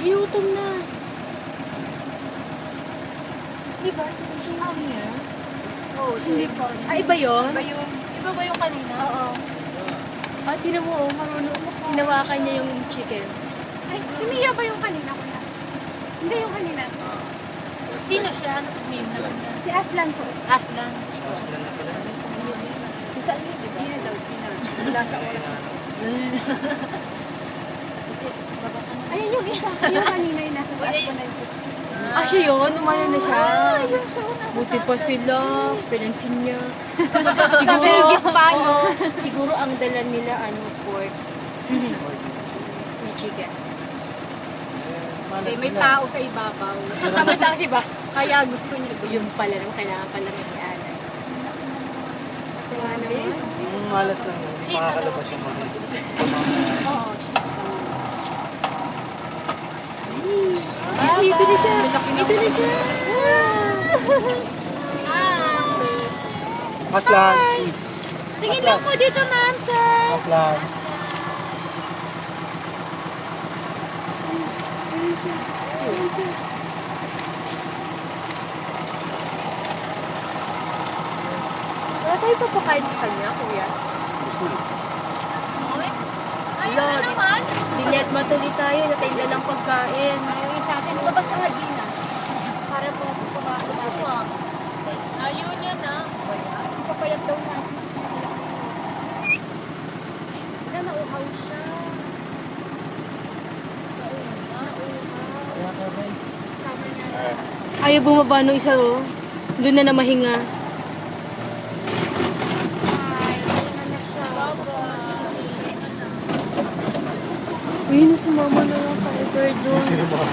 Ginutom na. Diba? Sige siya yung kanina. Oo, Hindi po. Ah, iba yun? Iba ba yung kanina? Oo. Ah, tinan mo, marunong. Hinawakan niya yung chicken. Ay, si Mia ba yung kanina ko na? Hindi yung kanina. Sino siya? Ano name naman niya? Si Aslan po. Aslan. Aslan na pala. Saan yun? Sino daw? Sino? Wala sa oras na. Ayun yung isa. Yung kanina yung nasa taas ko na siya. Ah, siya yun? Umano na siya? Yung siya yung nasa Buti taas pa na sila. Pinansin niya. Siguro, Siguro, paano? Siguro ang dala nila, pork. May chicken. Malas May nila. tao sa ibabaw. Tama tayo ba? Kaya gusto niya. Yung pala naman, kailangan pala may ianay. Tuwa naman. Yung malas lang yun. Hindi makakalabas yung mga. Oo, siya. Ito na siya. Ito na siya. Aslan. Tingin lang po dito, ma'am, sir. Aslan. Wala tayo papakain sa kanya, kuya. Ayaw na naman. Dinet matuloy tayo, natay na lang pagkain. Yung isa atin, lumabas ka nga, Gina. Para po kumain Oo natin. nga. Ayaw niya na. Papayat daw natin. Na nauhaw siya. Sama niya. Ayaw bumaba no isa, oh. Doon na mahinga. Ay, pahinga na siya. Uy, sumama na lang kay Birdo. Sino mga